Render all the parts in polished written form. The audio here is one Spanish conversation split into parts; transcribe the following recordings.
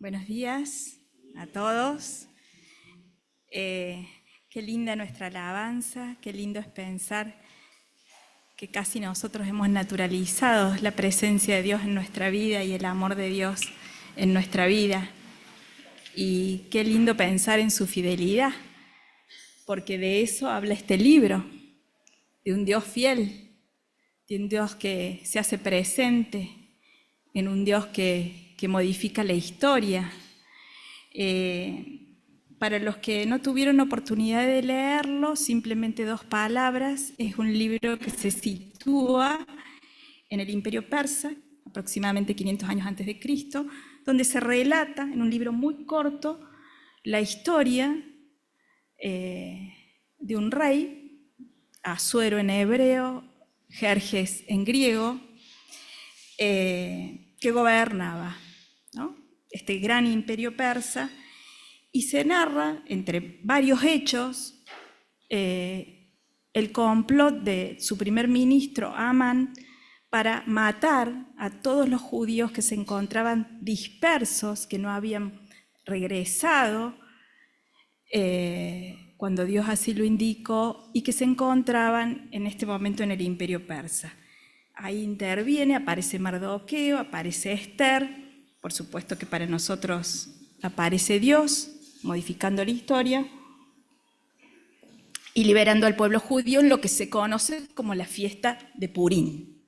Buenos días a todos. Qué linda nuestra alabanza, qué lindo es pensar que casi nosotros hemos naturalizado la presencia de Dios en nuestra vida y el amor de Dios en nuestra vida. Y qué lindo pensar en su fidelidad, porque de eso habla este libro, de un Dios fiel, de un Dios que se hace presente, en un Dios que modifica la historia. Para los que no tuvieron oportunidad de leerlo, simplemente 2 palabras, es un libro que se sitúa en el Imperio Persa, aproximadamente 500 años antes de Cristo, donde se relata, en un libro muy corto, la historia de un rey, Asuero en hebreo, Jerjes en griego, que gobernaba, ¿no?, este gran imperio persa, y se narra, entre varios hechos, el complot de su primer ministro, Amán, para matar a todos los judíos que se encontraban dispersos, que no habían regresado cuando Dios así lo indicó, y que se encontraban en este momento en el imperio persa. Ahí interviene, aparece Mardoqueo, aparece Esther, por supuesto que para nosotros aparece Dios, modificando la historia y liberando al pueblo judío en lo que se conoce como la fiesta de Purim.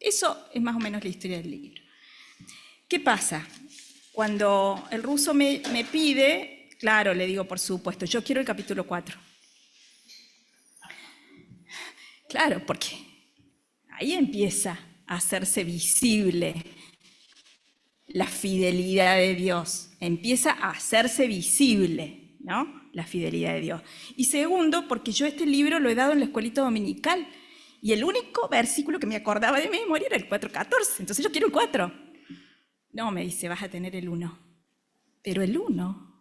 Eso es más o menos la historia del libro. ¿Qué pasa? Cuando el ruso me pide, claro, le digo, por supuesto, yo quiero el capítulo 4. Claro, porque ahí empieza a hacerse visible la fidelidad de Dios, empieza a hacerse visible, ¿no?, la fidelidad de Dios. Y segundo, porque yo este libro lo he dado en la escuelita dominical y el único versículo que me acordaba de memoria era el 4:14, entonces yo quiero el 4. No, me dice, vas a tener el 1. Pero el 1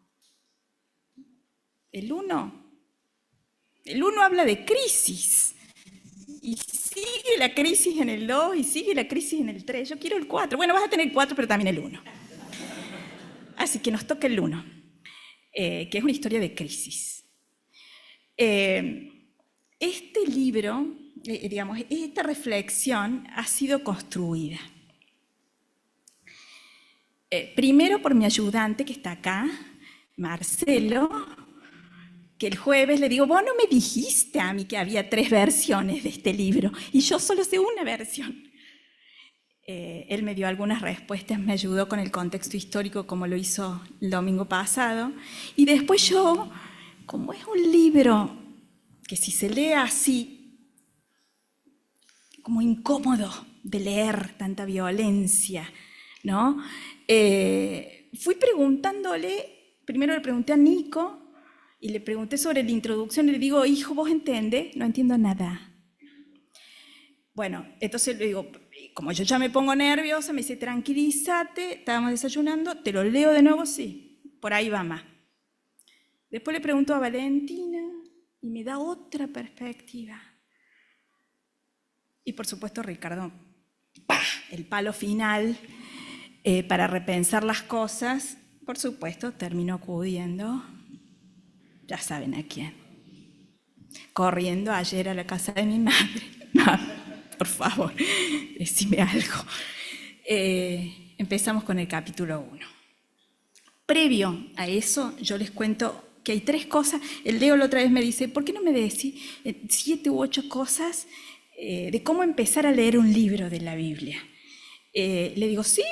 habla de crisis. Y sigue la crisis en el 2 y sigue la crisis en el 3. Yo quiero el 4. Bueno, vas a tener el 4, pero también el 1. Así que nos toca el 1, que es una historia de crisis. Este libro, digamos, esta reflexión ha sido construida. Primero por mi ayudante que está acá, Marcelo, que el jueves le digo, vos no me dijiste a mí que había 3 versiones de este libro, y yo solo sé una versión. Él me dio algunas respuestas, me ayudó con el contexto histórico como lo hizo el domingo pasado, y después yo, como es un libro que si se lee así, como incómodo de leer, tanta violencia, ¿no?, fui preguntándole, primero le pregunté a Nico, y le pregunté sobre la introducción, y le digo, hijo, ¿vos entendés? No entiendo nada. Bueno, entonces le digo, como yo ya me pongo nerviosa, me dice, tranquilízate, estábamos desayunando, te lo leo de nuevo, sí, por ahí va más. Después le pregunto a Valentina y me da otra perspectiva. Y por supuesto Ricardo, ¡pah!, el palo final para repensar las cosas, por supuesto terminó acudiendo, ya saben a quién, corriendo ayer a la casa de mi madre. Por favor, decime algo. Empezamos con el capítulo 1. Previo a eso, yo les cuento que hay 3 cosas. El Leo la otra vez me dice, ¿por qué no me decís 7 u 8 cosas de cómo empezar a leer un libro de la Biblia? Le digo, sí,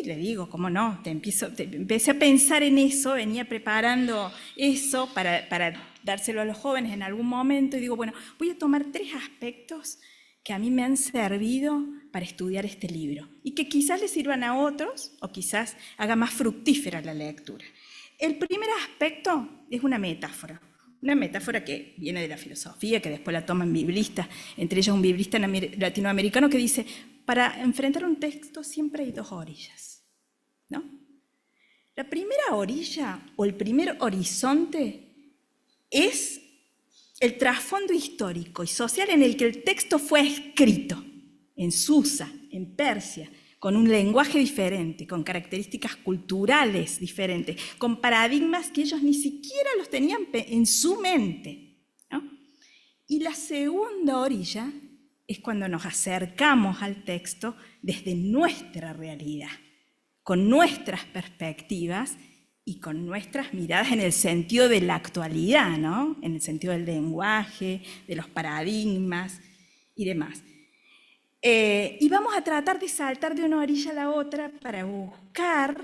le digo, ¿cómo no? Empecé a pensar en eso, venía preparando eso para dárselo a los jóvenes en algún momento, y digo, bueno, voy a tomar 3 aspectos que a mí me han servido para estudiar este libro y que quizás les sirvan a otros o quizás haga más fructífera la lectura. El primer aspecto es una metáfora que viene de la filosofía, que después la toman biblistas, entre ellos un biblista latinoamericano que dice, para enfrentar un texto siempre hay 2 orillas, ¿no? La primera orilla o el primer horizonte es el trasfondo histórico y social en el que el texto fue escrito, en Susa, en Persia, con un lenguaje diferente, con características culturales diferentes, con paradigmas que ellos ni siquiera los tenían en su mente, ¿no? Y la segunda orilla es cuando nos acercamos al texto desde nuestra realidad, con nuestras perspectivas y con nuestras miradas en el sentido de la actualidad, ¿no? En el sentido del lenguaje, de los paradigmas y demás. Y vamos a tratar de saltar de una orilla a la otra para buscar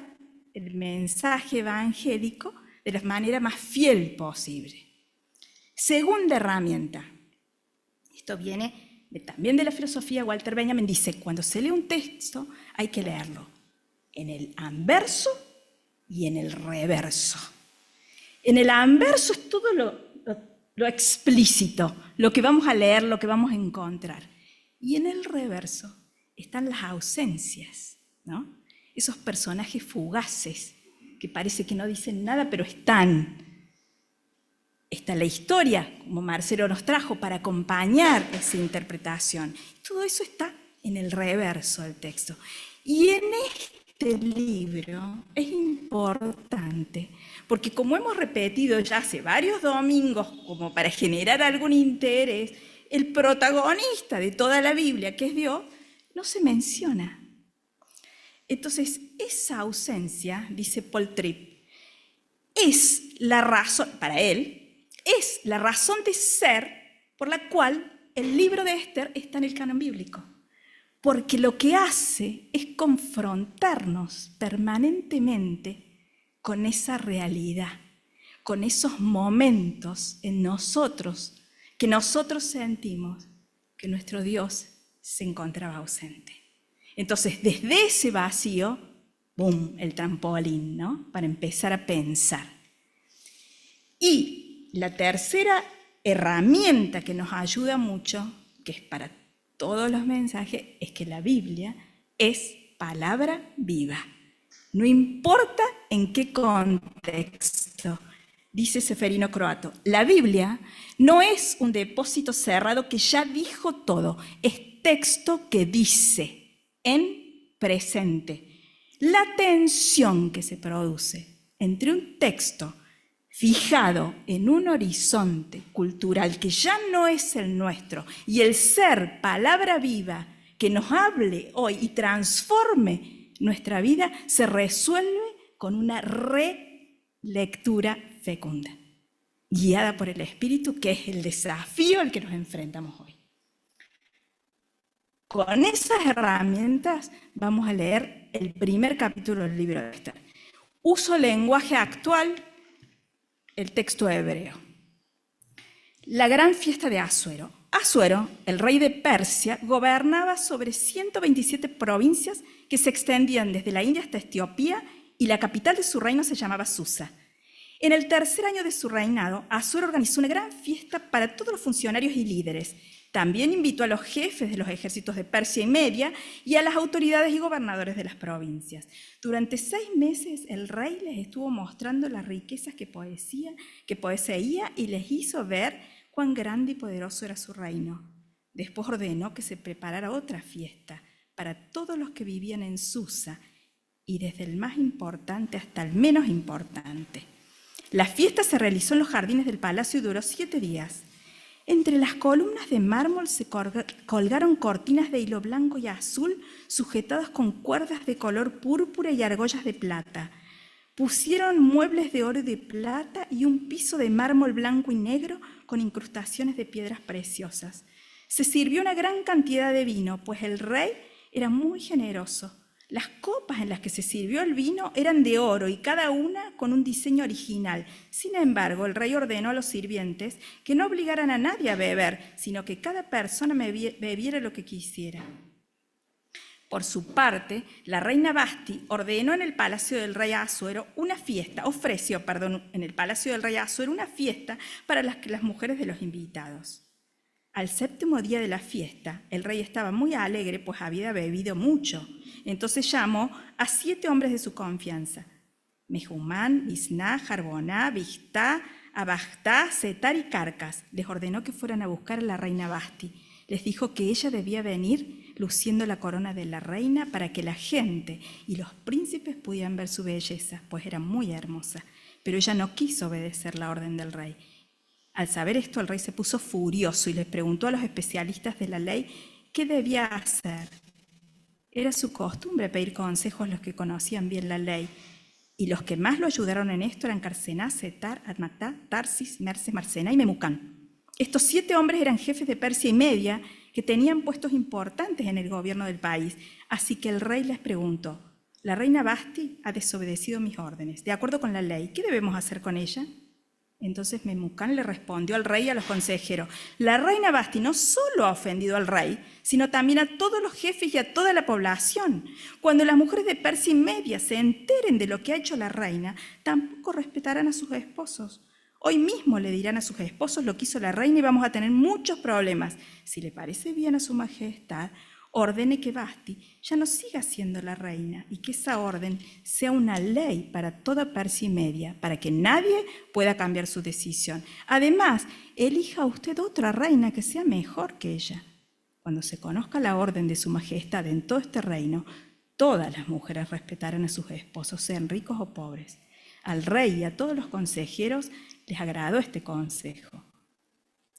el mensaje evangélico de la manera más fiel posible. Segunda herramienta. Esto viene también de la filosofía. Walter Benjamin dice, cuando se lee un texto hay que leerlo en el anverso y en el reverso. En el anverso es todo lo explícito, lo que vamos a leer, lo que vamos a encontrar. Y en el reverso están las ausencias, ¿no? Esos personajes fugaces que parece que no dicen nada, pero están. Está la historia, como Marcelo nos trajo, para acompañar esa interpretación. Todo eso está en el reverso del texto. Y en este libro es importante, porque como hemos repetido ya hace varios domingos, como para generar algún interés, el protagonista de toda la Biblia, que es Dios, no se menciona. Entonces, esa ausencia, dice Paul Tripp, es la razón, para él, es la razón de ser por la cual el libro de Esther está en el canon bíblico. Porque lo que hace es confrontarnos permanentemente con esa realidad, con esos momentos en nosotros, que nosotros sentimos que nuestro Dios se encontraba ausente. Entonces, desde ese vacío, ¡bum!, el trampolín, ¿no? Para empezar a pensar. Y la tercera herramienta que nos ayuda mucho, que es para todos los mensajes, es que la Biblia es palabra viva. No importa en qué contexto. Dice Seferino Croato, la Biblia no es un depósito cerrado que ya dijo todo, es texto que dice en presente. La tensión que se produce entre un texto fijado en un horizonte cultural que ya no es el nuestro y el ser palabra viva que nos hable hoy y transforme nuestra vida se resuelve con una relectura fecunda, guiada por el Espíritu, que es el desafío al que nos enfrentamos hoy. Con esas herramientas vamos a leer el primer capítulo del libro de Esther. Uso lenguaje actual, el texto hebreo. La gran fiesta de Asuero. Asuero, el rey de Persia, gobernaba sobre 127 provincias que se extendían desde la India hasta Etiopía y la capital de su reino se llamaba Susa. En el tercer año de su reinado, Asuero organizó una gran fiesta para todos los funcionarios y líderes. También invitó a los jefes de los ejércitos de Persia y Media y a las autoridades y gobernadores de las provincias. Durante 6 meses el rey les estuvo mostrando las riquezas que poseía y les hizo ver cuán grande y poderoso era su reino. Después ordenó que se preparara otra fiesta para todos los que vivían en Susa, y desde el más importante hasta el menos importante. La fiesta se realizó en los jardines del palacio y duró 7 días. Entre las columnas de mármol se colgaron cortinas de hilo blanco y azul sujetadas con cuerdas de color púrpura y argollas de plata. Pusieron muebles de oro y de plata y un piso de mármol blanco y negro con incrustaciones de piedras preciosas. Se sirvió una gran cantidad de vino, pues el rey era muy generoso. Las copas en las que se sirvió el vino eran de oro y cada una con un diseño original. Sin embargo, el rey ordenó a los sirvientes que no obligaran a nadie a beber, sino que cada persona bebiera lo que quisiera. Por su parte, la reina Vasti ordenó en el palacio del rey Asuero ofreció en el palacio del rey Asuero una fiesta para las mujeres de los invitados. Al 7º día de la fiesta, el rey estaba muy alegre, pues había bebido mucho. Entonces llamó a 7 hombres de su confianza: Mehumán, Bisná, Jarboná, Bigtá, Abagtá, Setar y Carcas. Les ordenó que fueran a buscar a la reina Vasti. Les dijo que ella debía venir luciendo la corona de la reina para que la gente y los príncipes pudieran ver su belleza, pues era muy hermosa. Pero ella no quiso obedecer la orden del rey. Al saber esto, el rey se puso furioso y le preguntó a los especialistas de la ley qué debía hacer. Era su costumbre pedir consejos a los que conocían bien la ley, y los que más lo ayudaron en esto eran Carcená, Setar, Admatá, Tarsis, Merces, Marcena y Memucán. Estos 7 hombres eran jefes de Persia y Media, que tenían puestos importantes en el gobierno del país. Así que el rey les preguntó: la reina Basti ha desobedecido mis órdenes. De acuerdo con la ley, ¿qué debemos hacer con ella? Entonces Memucán le respondió al rey y a los consejeros: la reina Basti no solo ha ofendido al rey, sino también a todos los jefes y a toda la población. Cuando las mujeres de Persia y Media se enteren de lo que ha hecho la reina, tampoco respetarán a sus esposos. Hoy mismo le dirán a sus esposos lo que hizo la reina y vamos a tener muchos problemas. Si le parece bien a su majestad, ordene que Basti ya no siga siendo la reina y que esa orden sea una ley para toda Persia y Media, para que nadie pueda cambiar su decisión. Además, elija usted otra reina que sea mejor que ella. Cuando se conozca la orden de su majestad en todo este reino, todas las mujeres respetarán a sus esposos, sean ricos o pobres. Al rey y a todos los consejeros les agradó este consejo.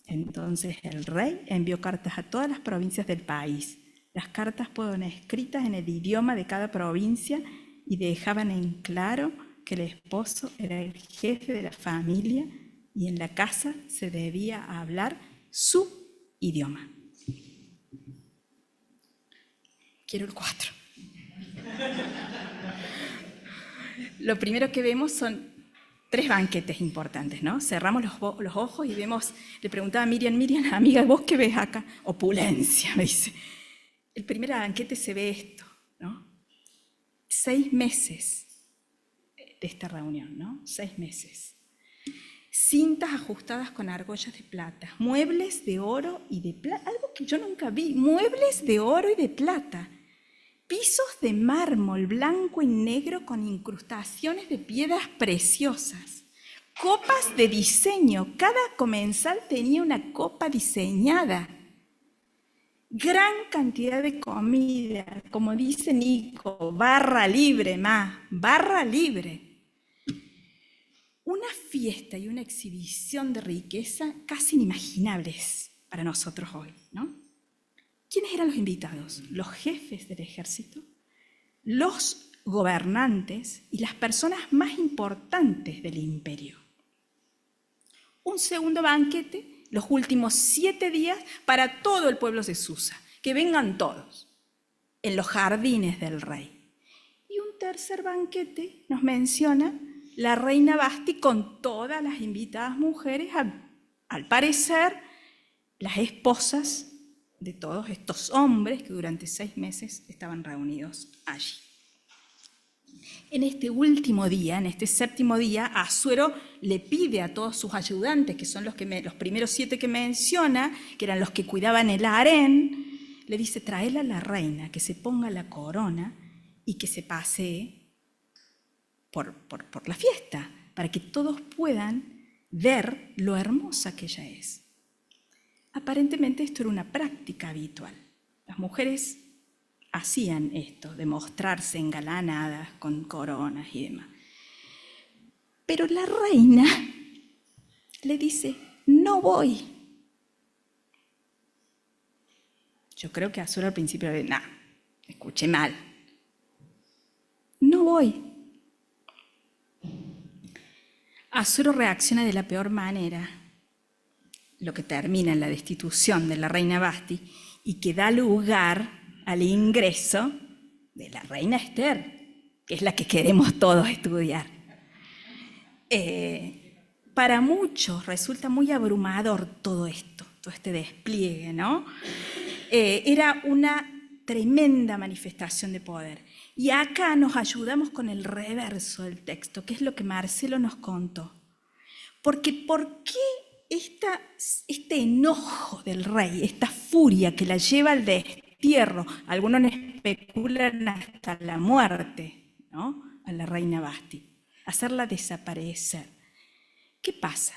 Entonces el rey envió cartas a todas las provincias del país. Las cartas fueron escritas en el idioma de cada provincia y dejaban en claro que el esposo era el jefe de la familia y en la casa se debía hablar su idioma. Quiero el 4. Lo primero que vemos son 3 banquetes importantes, ¿no? Cerramos los ojos y vemos, le preguntaba a Miriam, amiga, ¿vos qué ves acá? Opulencia, me dice. El primer banquete se ve esto, ¿no? 6 meses de esta reunión, ¿no? 6 meses. Cintas ajustadas con argollas de plata, muebles de oro y de plata, algo que yo nunca vi, muebles de oro y de plata, pisos de mármol blanco y negro con incrustaciones de piedras preciosas, copas de diseño, cada comensal tenía una copa diseñada, gran cantidad de comida, como dice Nico, barra libre, barra libre. Una fiesta y una exhibición de riqueza casi inimaginables para nosotros hoy, ¿no? ¿Quiénes eran los invitados? Los jefes del ejército, los gobernantes y las personas más importantes del imperio. Un segundo banquete, los últimos 7 días, para todo el pueblo de Susa, que vengan todos, en los jardines del rey. Y un tercer banquete nos menciona la reina Basti con todas las invitadas mujeres, al parecer las esposas de todos estos hombres que durante 6 meses estaban reunidos allí. En este último día, en este 7º día, Asuero le pide a todos sus ayudantes, que son los primeros 7 que menciona, que eran los que cuidaban el harén, le dice: tráela a la reina, que se ponga la corona y que se pasee por la fiesta, para que todos puedan ver lo hermosa que ella es. Aparentemente esto era una práctica habitual. Las mujeres hacían esto, de mostrarse engalanadas con coronas y demás. Pero la reina le dice: no voy. Yo creo que Asuero al principio le dice: escuché mal. No voy. Asuero reacciona de la peor manera, lo que termina en la destitución de la reina Basti y que da lugar al ingreso de la reina Esther, que es la que queremos todos estudiar. Para muchos resulta muy abrumador todo esto, todo este despliegue, ¿no? Era una tremenda manifestación de poder. Y acá nos ayudamos con el reverso del texto, que es lo que Marcelo nos contó. Porque ¿por qué este enojo del rey, esta furia que la lleva al destierro? Algunos especulan hasta la muerte, ¿no?, a la reina Basti, hacerla desaparecer. ¿Qué pasa?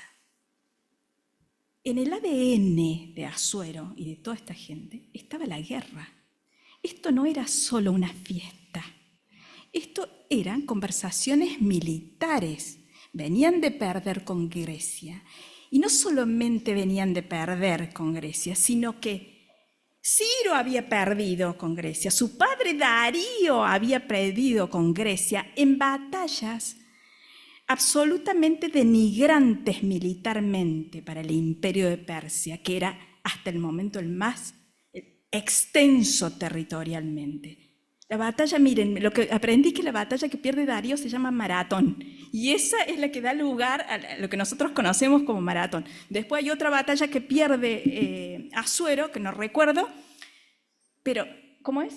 En el ADN de Asuero y de toda esta gente estaba la guerra. esto no era solo una fiesta, esto eran conversaciones militares. Venían de perder con Grecia. Y no solamente venían de perder con Grecia, sino que Ciro había perdido con Grecia, su padre Darío había perdido con Grecia en batallas absolutamente denigrantes militarmente para el imperio de Persia, que era hasta el momento el más extenso territorialmente. La batalla, miren, lo que aprendí que la batalla que pierde Darío se llama Maratón, y esa es la que da lugar a lo que nosotros conocemos como Maratón. Después hay otra batalla que pierde Asuero, que no recuerdo, pero ¿cómo es?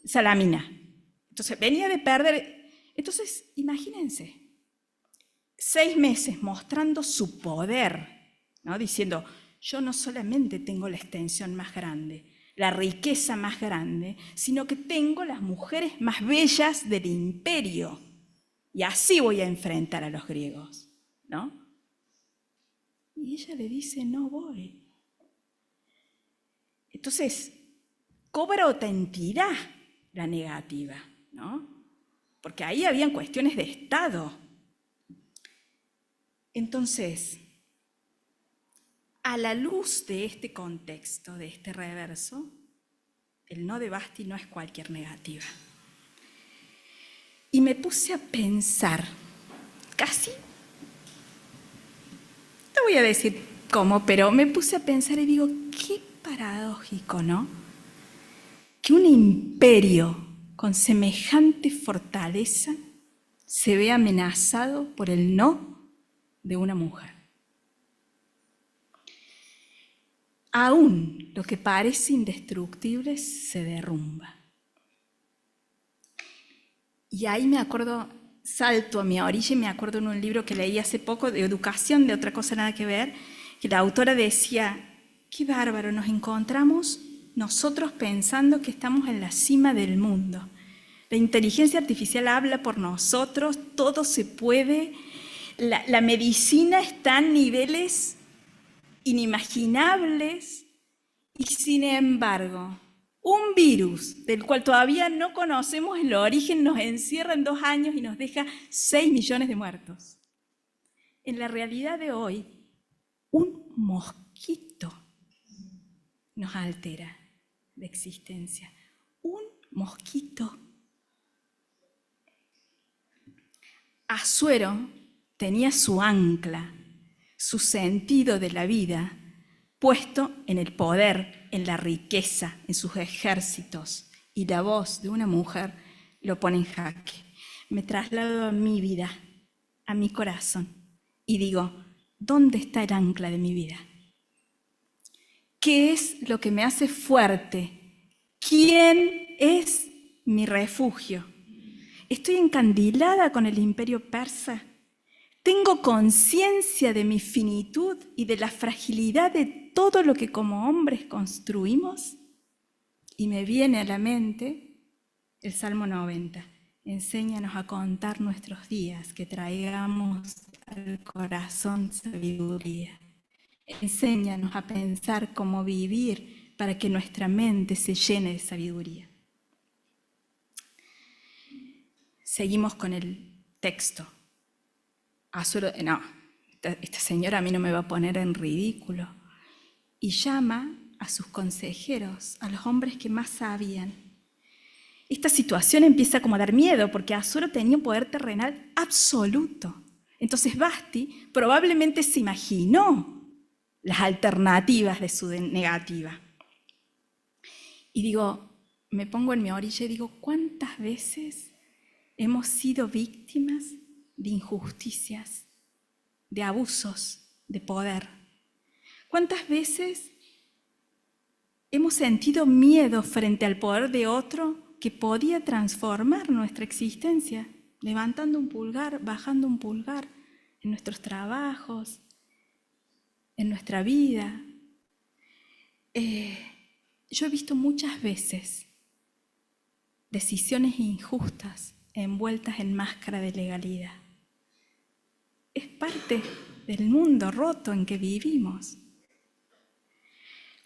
Salamina. Entonces venía de perder. Entonces, imagínense, 6 meses mostrando su poder, ¿no? Diciendo, yo no solamente tengo la extensión más grande, la riqueza más grande, sino que tengo las mujeres más bellas del imperio. Y así voy a enfrentar a los griegos, ¿no? Y ella le dice, no voy. Entonces, cobra otra entidad la negativa, ¿no? Porque ahí habían cuestiones de Estado. Entonces, a la luz de este contexto, de este reverso, el no de Basti no es cualquier negativa. Y me puse a pensar, casi, no voy a decir cómo, pero me puse a pensar y digo, qué paradójico, ¿no? Que un imperio con semejante fortaleza se ve amenazado por el no de una mujer. Aún lo que parece indestructible se derrumba. Y ahí me acuerdo, salto a mi orilla y me acuerdo en un libro que leí hace poco de educación, de otra cosa nada que ver, que la autora decía, qué bárbaro, nos encontramos nosotros pensando que estamos en la cima del mundo. La inteligencia artificial habla por nosotros, todo se puede, la medicina está en niveles inimaginables y sin embargo, un virus del cual todavía no conocemos el origen nos encierra en 2 años y nos deja 6 millones de muertos. En la realidad de hoy, un mosquito nos altera la existencia. Un mosquito. Asuero tenía su ancla, su sentido de la vida, puesto en el poder, en la riqueza, en sus ejércitos, y la voz de una mujer lo pone en jaque. Me traslado a mi vida, a mi corazón, y digo, ¿dónde está el ancla de mi vida? ¿Qué es lo que me hace fuerte? ¿Quién es mi refugio? ¿Estoy encandilada con el imperio persa? ¿Tengo conciencia de mi finitud y de la fragilidad de todo lo que como hombres construimos? Y me viene a la mente el Salmo 90. Enséñanos a contar nuestros días, que traigamos al corazón sabiduría. Enséñanos a pensar cómo vivir para que nuestra mente se llene de sabiduría. Seguimos con el texto. Asuero, no, esta señora a mí no me va a poner en ridículo. Y llama a sus consejeros, a los hombres que más sabían. Esta situación empieza como a dar miedo, porque Asuero tenía un poder terrenal absoluto. Entonces Basti probablemente se imaginó las alternativas de su negativa. Y digo, me pongo en mi orilla y digo, ¿cuántas veces hemos sido víctimas de injusticias, de abusos, de poder? ¿Cuántas veces hemos sentido miedo frente al poder de otro que podía transformar nuestra existencia, levantando un pulgar, bajando un pulgar en nuestros trabajos, en nuestra vida? Yo he visto muchas veces decisiones injustas envueltas en máscara de legalidad. Es parte del mundo roto en que vivimos.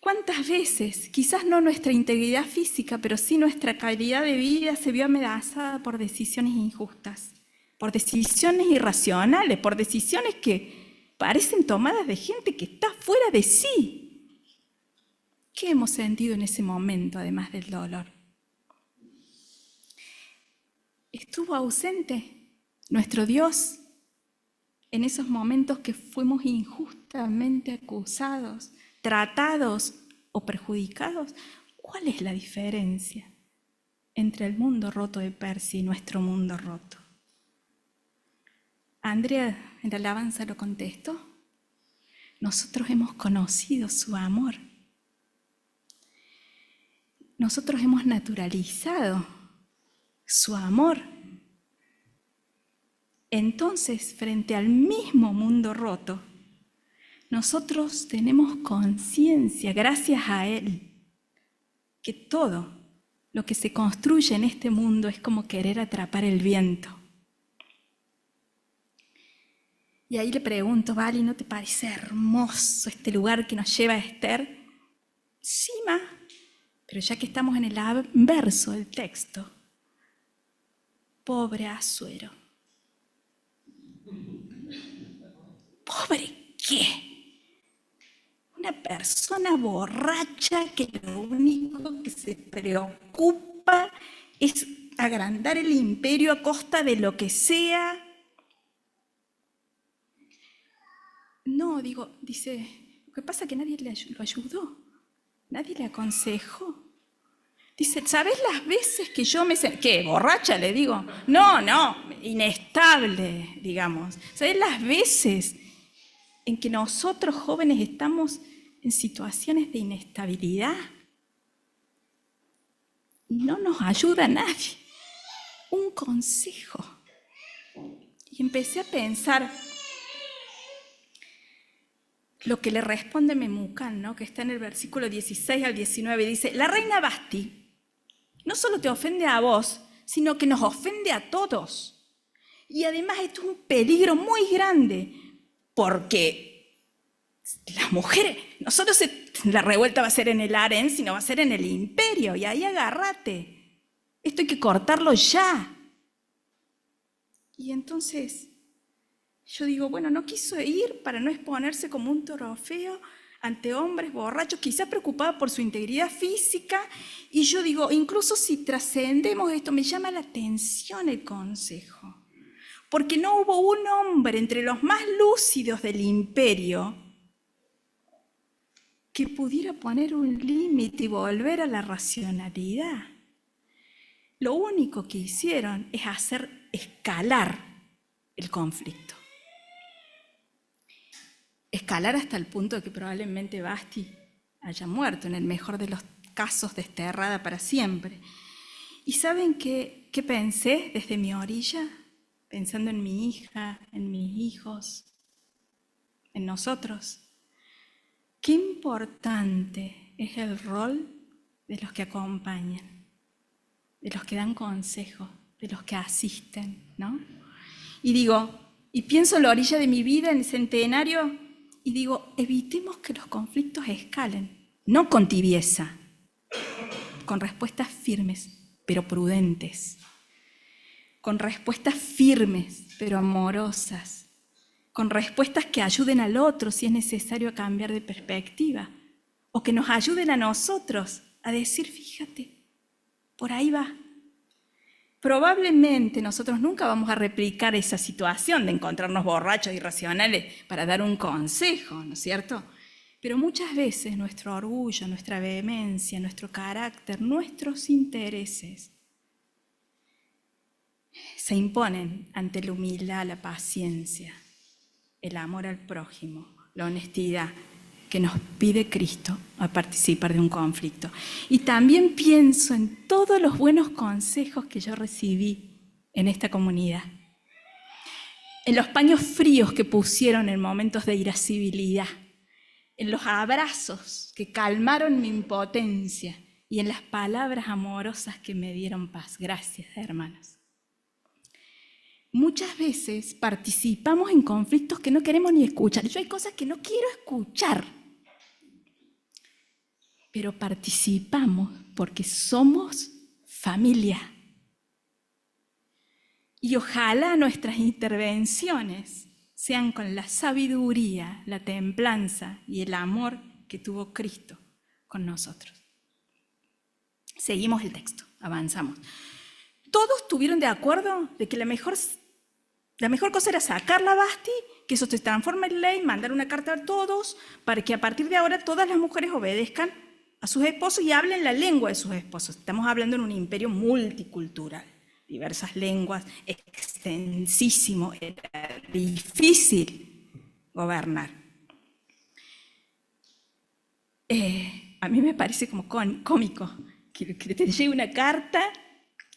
¿Cuántas veces, quizás no nuestra integridad física, pero sí nuestra calidad de vida se vio amenazada por decisiones injustas, por decisiones irracionales, por decisiones que parecen tomadas de gente que está fuera de sí? ¿Qué hemos sentido en ese momento, además del dolor? ¿Estuvo ausente nuestro Dios en esos momentos que fuimos injustamente acusados, tratados o perjudicados? ¿Cuál es la diferencia entre el mundo roto de Persia y nuestro mundo roto? Andrea en la alabanza lo contestó. Nosotros hemos conocido su amor. Nosotros hemos naturalizado su amor. Entonces, frente al mismo mundo roto, nosotros tenemos conciencia, gracias a Él, que todo lo que se construye en este mundo es como querer atrapar el viento. Y ahí le pregunto, Vali, ¿no te parece hermoso este lugar que nos lleva a Esther? Sí, ma, pero ya que estamos en el verso del texto, pobre Asuero. ¿Pobre qué? Una persona borracha que lo único que se preocupa es agrandar el imperio a costa de lo que sea. No, dice, lo que pasa es que nadie lo ayudó, nadie le aconsejó. Dice, ¿sabes las veces que yo me sentí? ¿Qué? ¿Borracha? Le digo. No, inestable, digamos. ¿Sabes las veces en que nosotros jóvenes estamos en situaciones de inestabilidad? No nos ayuda nadie. Un consejo. Y empecé a pensar lo que le responde Memucán, ¿no? Que está en el versículo 16 al 19. Dice, la reina Vasti no solo te ofende a vos, sino que nos ofende a todos. Y además esto es un peligro muy grande, porque las mujeres, la revuelta va a ser en el harén, sino va a ser en el imperio, y ahí agárrate. Esto hay que cortarlo ya. Y entonces yo digo, bueno, no quiso ir para no exponerse como un trofeo ante hombres borrachos, quizás preocupada por su integridad física. Y yo digo, incluso si trascendemos esto, me llama la atención el consejo. Porque no hubo un hombre entre los más lúcidos del imperio que pudiera poner un límite y volver a la racionalidad. Lo único que hicieron es hacer escalar el conflicto. Escalar hasta el punto de que probablemente Vasti haya muerto, en el mejor de los casos desterrada para siempre. ¿Y saben qué pensé desde mi orilla? Pensando en mi hija, en mis hijos, en nosotros. Qué importante es el rol de los que acompañan, de los que dan consejos, de los que asisten, ¿no? Y pienso en la orilla de mi vida, en el centenario, y digo, evitemos que los conflictos escalen, no con tibieza, con respuestas firmes, pero prudentes, con respuestas firmes, pero amorosas, con respuestas que ayuden al otro si es necesario cambiar de perspectiva, o que nos ayuden a nosotros a decir, fíjate, por ahí va. Probablemente nosotros nunca vamos a replicar esa situación de encontrarnos borrachos irracionales para dar un consejo, ¿no es cierto? Pero muchas veces nuestro orgullo, nuestra vehemencia, nuestro carácter, nuestros intereses se imponen ante la humildad, la paciencia, el amor al prójimo, la honestidad que nos pide Cristo a participar de un conflicto. Y también pienso en todos los buenos consejos que yo recibí en esta comunidad, en los paños fríos que pusieron en momentos de irascibilidad, en los abrazos que calmaron mi impotencia y en las palabras amorosas que me dieron paz. Gracias, hermanos. Muchas veces participamos en conflictos que no queremos ni escuchar. Yo hay cosas que no quiero escuchar. pero participamos porque somos familia. Y ojalá nuestras intervenciones sean con la sabiduría, la templanza y el amor que tuvo Cristo con nosotros. Seguimos el texto, avanzamos. Todos estuvieron de acuerdo de que la mejor cosa era sacarla a Basti, que eso se transforme en ley, mandar una carta a todos, para que a partir de ahora todas las mujeres obedezcan a sus esposos y hablen la lengua de sus esposos. Estamos hablando en un imperio multicultural, diversas lenguas, extensísimo, era difícil gobernar. A mí me parece como cómico que te llegue una carta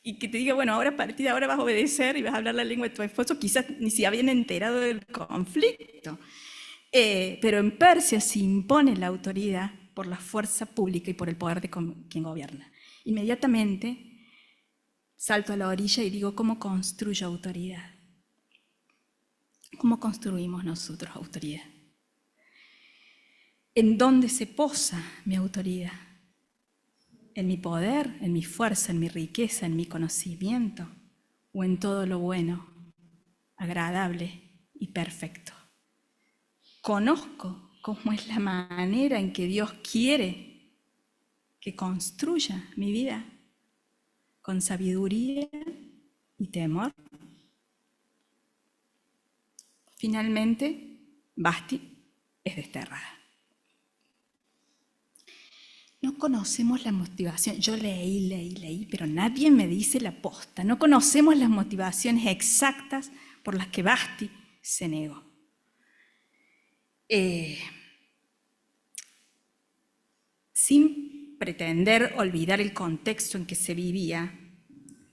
y que te diga, bueno, ahora a partir de ahora vas a obedecer y vas a hablar la lengua de tu esposo, quizás ni se habían enterado del conflicto. Pero en Persia se impone la autoridad por la fuerza pública y por el poder de quien gobierna. Inmediatamente salto a la orilla y digo, ¿cómo construyo autoridad? ¿Cómo construimos nosotros autoridad? ¿En dónde se posa mi autoridad? ¿En mi poder, en mi fuerza, en mi riqueza, en mi conocimiento? ¿O en todo lo bueno, agradable y perfecto? Conozco cómo es la manera en que Dios quiere que construya mi vida, con sabiduría y temor. Finalmente, Basti es desterrada. No conocemos la motivación. Yo leí, pero nadie me dice la posta. No conocemos las motivaciones exactas por las que Basti se negó. Sin pretender olvidar el contexto en que se vivía,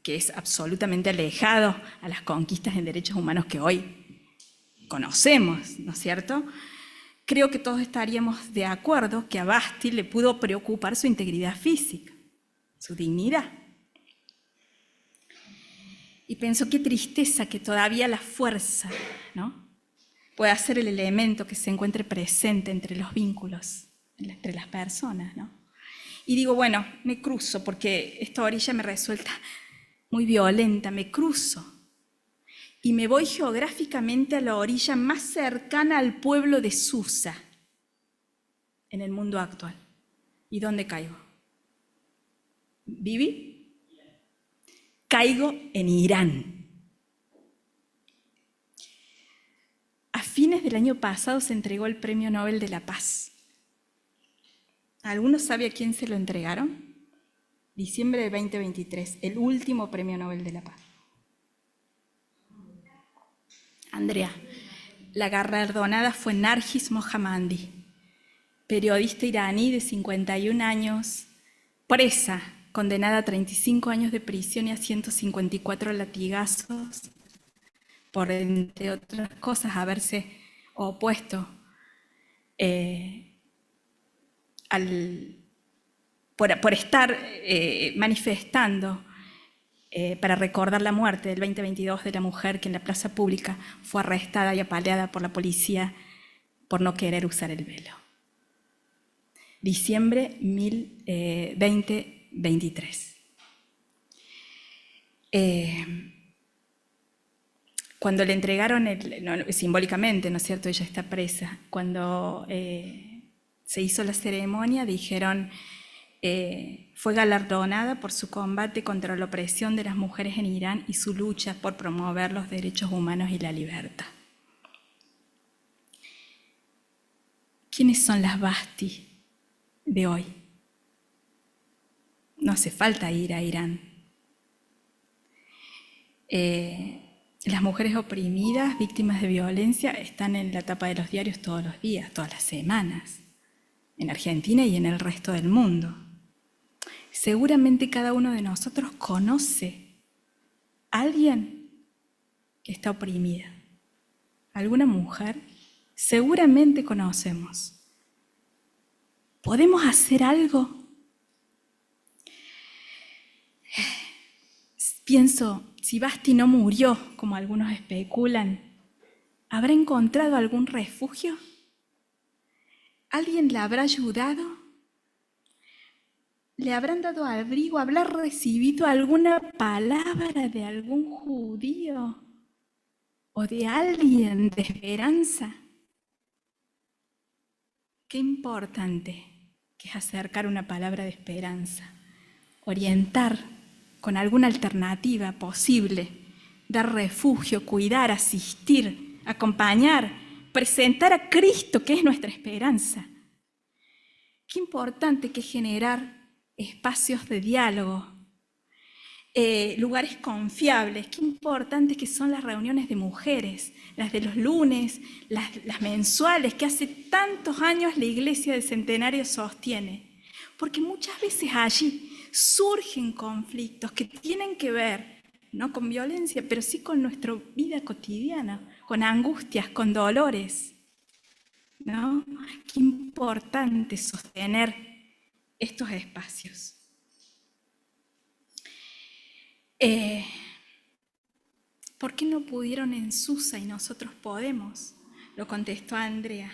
que es absolutamente alejado a las conquistas en derechos humanos que hoy conocemos, ¿no es cierto? Creo que todos estaríamos de acuerdo que a Basti le pudo preocupar su integridad física, su dignidad. Y pienso qué tristeza que todavía la fuerza, ¿no?, pueda ser el elemento que se encuentre presente entre los vínculos, entre las personas, ¿no? Y digo, bueno, me cruzo, porque esta orilla me resulta muy violenta, me cruzo. Y me voy geográficamente a la orilla más cercana al pueblo de Susa, en el mundo actual. ¿Y dónde caigo? ¿Viví? Caigo en Irán. A fines del año pasado se entregó el Premio Nobel de la Paz. ¿Alguno sabe a quién se lo entregaron? Diciembre de 2023, el último Premio Nobel de la Paz. Andrea, la galardonada fue Nargis Mohammadi, periodista iraní de 51 años, presa, condenada a 35 años de prisión y a 154 latigazos, por, entre otras cosas, haberse opuesto por estar manifestando para recordar la muerte del 2022 de la mujer que en la plaza pública fue arrestada y apaleada por la policía por no querer usar el velo. Diciembre 2023. Cuando le entregaron, simbólicamente, ¿no es cierto?, ella está presa, cuando se hizo la ceremonia dijeron, fue galardonada por su combate contra la opresión de las mujeres en Irán y su lucha por promover los derechos humanos y la libertad. ¿Quiénes son las Basti de hoy? No hace falta ir a Irán. Las mujeres oprimidas, víctimas de violencia, están en la tapa de los diarios todos los días, todas las semanas, en Argentina y en el resto del mundo. Seguramente cada uno de nosotros conoce a alguien que está oprimida. ¿Alguna mujer? Seguramente conocemos. ¿Podemos hacer algo? Pienso, si Basti no murió, como algunos especulan, ¿habrá encontrado algún refugio? ¿Alguien la habrá ayudado? le habrán dado abrigo, habrá recibido alguna palabra de algún judío o de alguien de esperanza. Qué importante que es acercar una palabra de esperanza, orientar con alguna alternativa posible, dar refugio, cuidar, asistir, acompañar, presentar a Cristo, que es nuestra esperanza. Qué importante que es generar espacios de diálogo, lugares confiables. Qué importante que son las reuniones de mujeres, las de los lunes, las mensuales, que hace tantos años la Iglesia del Centenario sostiene. Porque muchas veces allí surgen conflictos que tienen que ver, no con violencia, pero sí con nuestra vida cotidiana, con angustias, con dolores, ¿no? Qué importante sostener estos espacios. ¿Por qué no pudieron en Susa y nosotros podemos? Lo contestó Andrea.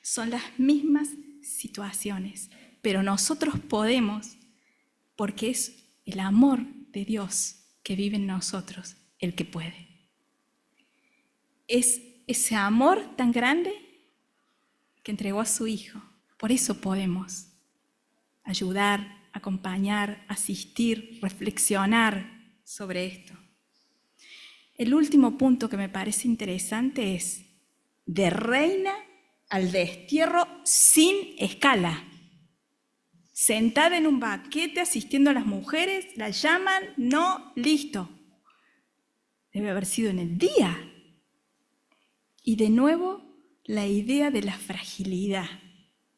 Son las mismas situaciones, pero nosotros podemos porque es el amor de Dios que vive en nosotros el que puede. Es ese amor tan grande que entregó a su Hijo. Por eso podemos ayudar, acompañar, asistir, reflexionar sobre esto. El último punto que me parece interesante es de reina al destierro sin escala. Sentada en un banquete asistiendo a las mujeres, la llaman, no, listo. Debe haber sido en el día. Y de nuevo, la idea de la fragilidad,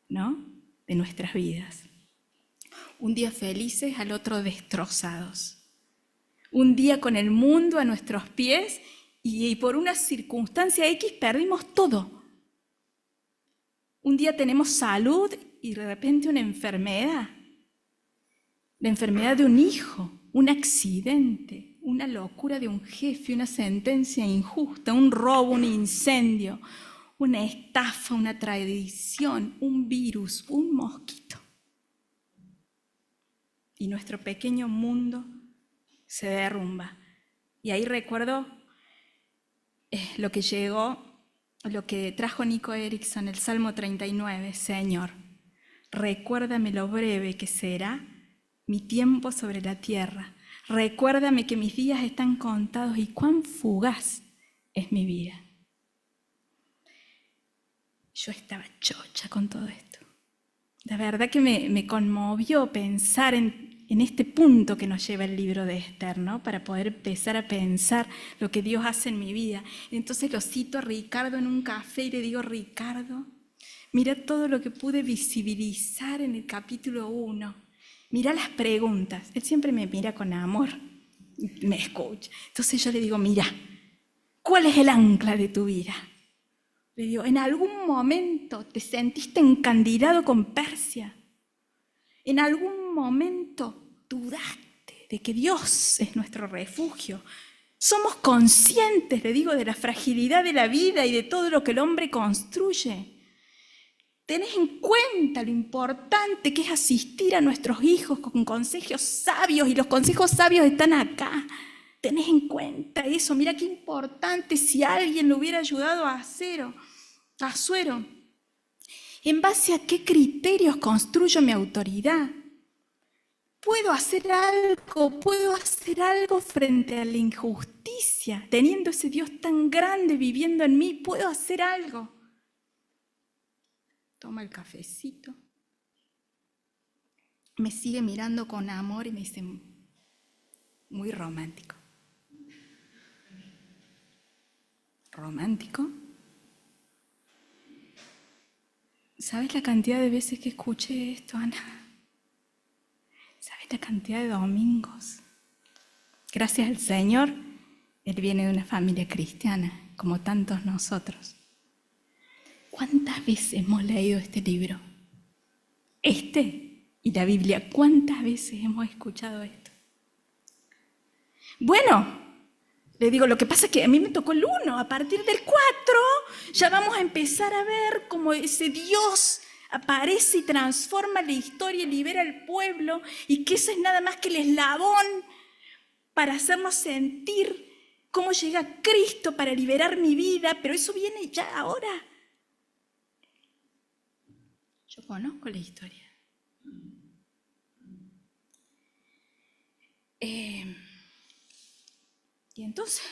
¿no?, de nuestras vidas. Un día felices, al otro destrozados. Un día con el mundo a nuestros pies y por una circunstancia X perdimos todo. Un día tenemos salud y de repente una enfermedad. La enfermedad de un hijo, un accidente, una locura de un jefe, una sentencia injusta, un robo, un incendio, una estafa, una traición, un virus, un mosquito. Y nuestro pequeño mundo se derrumba. Y ahí recuerdo lo que trajo Nico Erickson, el Salmo 39. Señor, recuérdame lo breve que será mi tiempo sobre la tierra. Recuérdame que mis días están contados y cuán fugaz es mi vida. Yo estaba chocha con todo esto. La verdad que me conmovió pensar en este punto que nos lleva el libro de Esther, ¿no?, para poder empezar a pensar lo que Dios hace en mi vida. Entonces lo cito a Ricardo en un café y le digo, Ricardo, mira todo lo que pude visibilizar en el capítulo 1. Mira las preguntas. Él siempre me mira con amor, me escucha. Entonces yo le digo, mira, ¿cuál es el ancla de tu vida? Le digo, ¿en algún momento te sentiste encandilado con Persia? ¿En algún momento dudaste de que Dios es nuestro refugio? Somos conscientes, le digo, de la fragilidad de la vida y de todo lo que el hombre construye. Tenés en cuenta lo importante que es asistir a nuestros hijos con consejos sabios, y los consejos sabios están acá. Tenés en cuenta eso. Mira qué importante si alguien lo hubiera ayudado a Asuero. ¿En base a qué criterios construyo mi autoridad? ¿Puedo hacer algo frente a la injusticia? Teniendo ese Dios tan grande viviendo en mí, ¿puedo hacer algo? Toma el cafecito. Me sigue mirando con amor y me dice, muy romántico. ¿Romántico? ¿Sabes la cantidad de veces que escuché esto, Ana? ¿Sabes la cantidad de domingos? Gracias al Señor, Él viene de una familia cristiana, como tantos nosotros. ¿Cuántas veces hemos leído este libro? Y la Biblia, ¿cuántas veces hemos escuchado esto? Bueno, le digo, lo que pasa es que a mí me tocó el 1, a partir del 4 ya vamos a empezar a ver cómo ese Dios aparece y transforma la historia y libera al pueblo, y que eso es nada más que el eslabón para hacernos sentir cómo llega Cristo para liberar mi vida, pero eso viene ya ahora. Yo conozco la historia. Y entonces,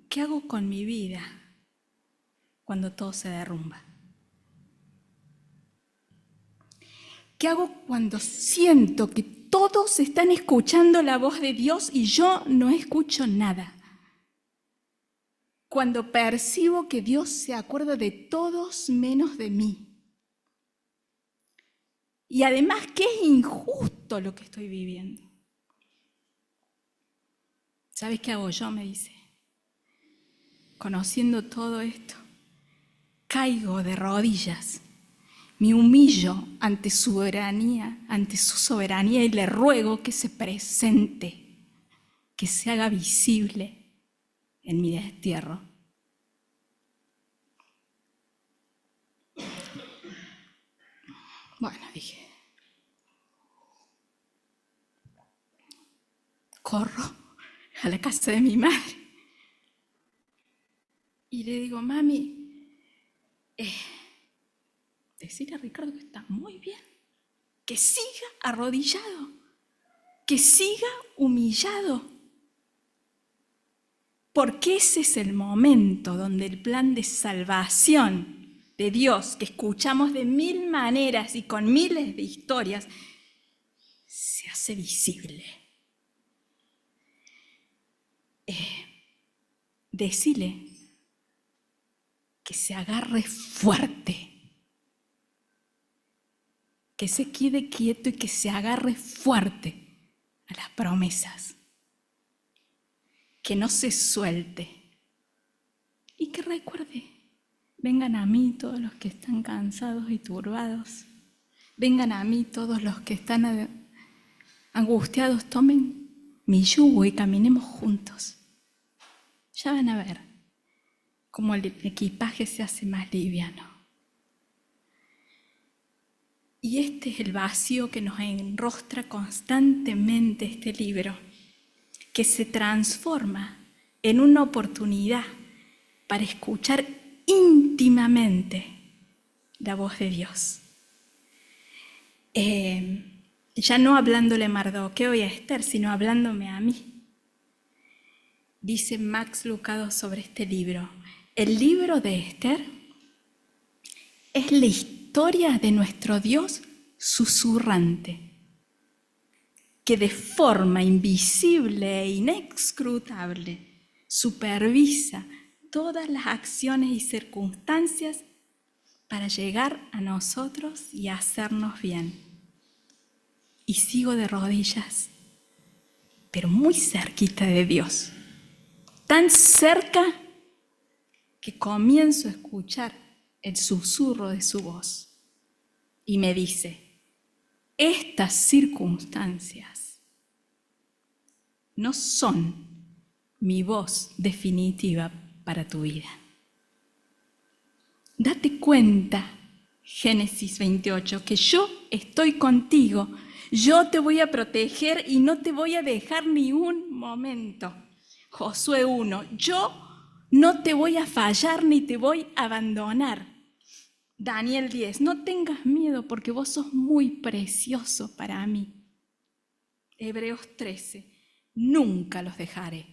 ¿qué hago con mi vida cuando todo se derrumba? ¿Qué hago cuando siento que todos están escuchando la voz de Dios y yo no escucho nada? Cuando percibo que Dios se acuerda de todos menos de mí. Y además que es injusto lo que estoy viviendo. ¿Sabes qué hago yo? Me dice. Conociendo todo esto, caigo de rodillas, me humillo ante su soberanía y le ruego que se presente, que se haga visible en mi destierro. Bueno, dije, corro a la casa de mi madre y le digo, mami, decirle a Ricardo que está muy bien, que siga arrodillado, que siga humillado, porque ese es el momento donde el plan de salvación de Dios, que escuchamos de mil maneras y con miles de historias, se hace visible. Decile que se agarre fuerte, que se quede quieto y que se agarre fuerte a las promesas, que no se suelte y que recuerde, vengan a mí todos los que están cansados y turbados, vengan a mí todos los que están angustiados, tomen mi yugo y caminemos juntos. Ya van a ver cómo el equipaje se hace más liviano. Y este es el vacío que nos enrostra constantemente este libro, que se transforma en una oportunidad para escuchar íntimamente la voz de Dios. Ya no hablándole a Mardoqueo y a Esther, sino hablándome a mí. Dice Max Lucado sobre este libro: el libro de Esther es la historia de nuestro Dios susurrante, que de forma invisible e inescrutable supervisa todas las acciones y circunstancias para llegar a nosotros y hacernos bien. Y sigo de rodillas, pero muy cerquita de Dios, tan cerca que comienzo a escuchar el susurro de su voz. Y me dice, estas circunstancias no son mi voz definitiva para tu vida. Date cuenta, Génesis 28, que yo estoy contigo, yo te voy a proteger y no te voy a dejar ni un momento. Josué 1, yo no te voy a fallar ni te voy a abandonar. Daniel 10, no tengas miedo porque vos sos muy precioso para mí. Hebreos 13, nunca los dejaré,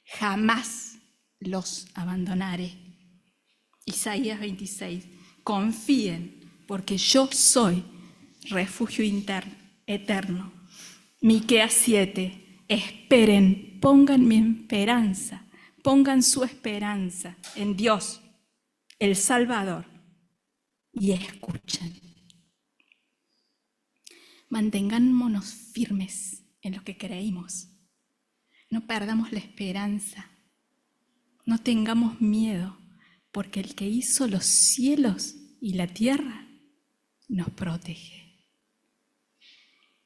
jamás los abandonaré. Isaías 26, confíen porque yo soy refugio eterno. Miqueas 7, esperen, pongan mi esperanza, pongan su esperanza en Dios, el Salvador, y escuchen. Mantengámonos firmes en lo que creímos. No perdamos la esperanza. No tengamos miedo, porque el que hizo los cielos y la tierra nos protege.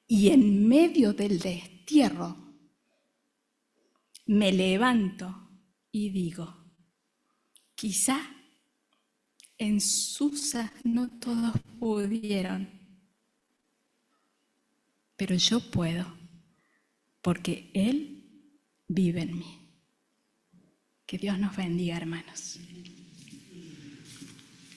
Y en medio del destierro me levanto y digo, quizá En Susa no todos pudieron, pero yo puedo, porque Él vive en mí. Que Dios nos bendiga, hermanos.